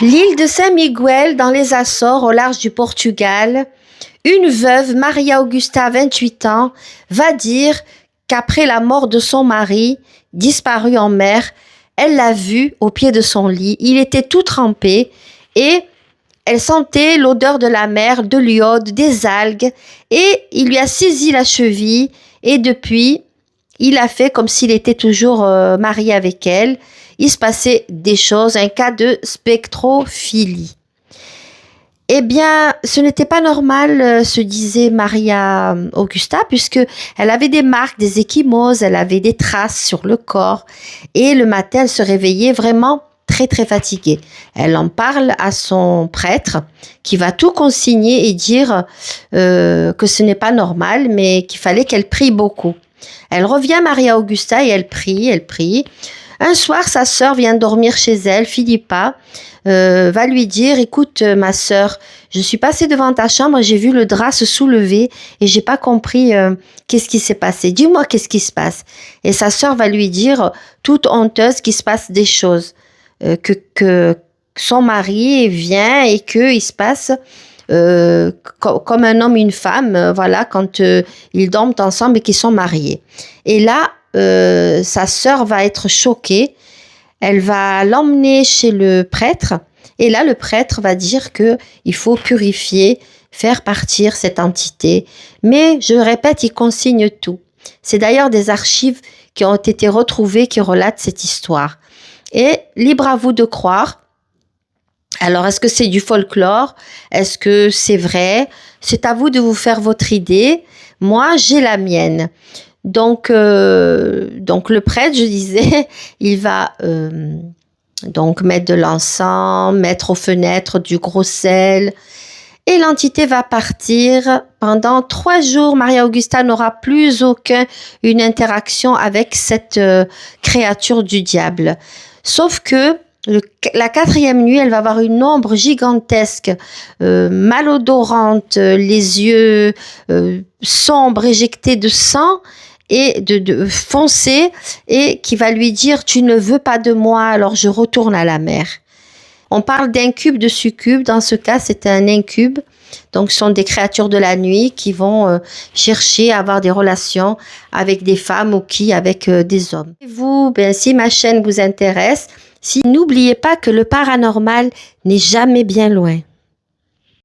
L'île de Saint-Miguel, dans les Açores, au large du Portugal, une veuve, Maria Augusta, 28 ans, va dire qu'après la mort de son mari, disparu en mer, elle l'a vu au pied de son lit. Il était tout trempé et elle sentait l'odeur de la mer, de l'iode, des algues, et il lui a saisi la cheville et depuis, il a fait comme s'il était toujours marié avec elle. Il se passait des choses, un cas de spectrophilie. Eh bien, ce n'était pas normal, se disait Maria Augusta, puisque elle avait des marques, des ecchymoses, elle avait des traces sur le corps, et le matin, elle se réveillait vraiment très très fatiguée. Elle en parle à son prêtre, qui va tout consigner et dire que ce n'est pas normal, mais qu'il fallait qu'elle prie beaucoup. Elle revient Maria Augusta et elle prie, elle prie. Un soir, sa sœur vient dormir chez elle, Philippa, va lui dire, écoute ma sœur, je suis passée devant ta chambre, j'ai vu le drap se soulever et j'ai pas compris qu'est-ce qui s'est passé. Dis-moi qu'est-ce qui se passe. Et sa sœur va lui dire, toute honteuse, qu'il se passe des choses, que son mari vient et qu'il se passe comme un homme et une femme, voilà, quand ils dorment ensemble et qu'ils sont mariés. Et là, sa sœur va être choquée. Elle va l'emmener chez le prêtre. Et là, le prêtre va dire que il faut purifier, faire partir cette entité. Mais, je répète, il consigne tout. C'est d'ailleurs des archives qui ont été retrouvées qui relatent cette histoire. Et libre à vous de croire. Alors, est-ce que c'est du folklore? Est-ce que c'est vrai? C'est à vous de vous faire votre idée. Moi, j'ai la mienne. Donc le prêtre, je disais, il va donc mettre de l'encens, mettre aux fenêtres du gros sel, et l'entité va partir. Pendant 3 jours, Maria Augusta n'aura plus une interaction avec cette créature du diable. Sauf que la 4e nuit, elle va avoir une ombre gigantesque, malodorante, les yeux sombres, éjectés de sang et de foncé, et qui va lui dire « Tu ne veux pas de moi, alors je retourne à la mer ». On parle d'incube, de succube. Dans ce cas, c'est un incube. Donc, ce sont des créatures de la nuit qui vont chercher à avoir des relations avec des femmes ou avec des hommes. Et vous, si ma chaîne vous intéresse, n'oubliez pas que le paranormal n'est jamais bien loin.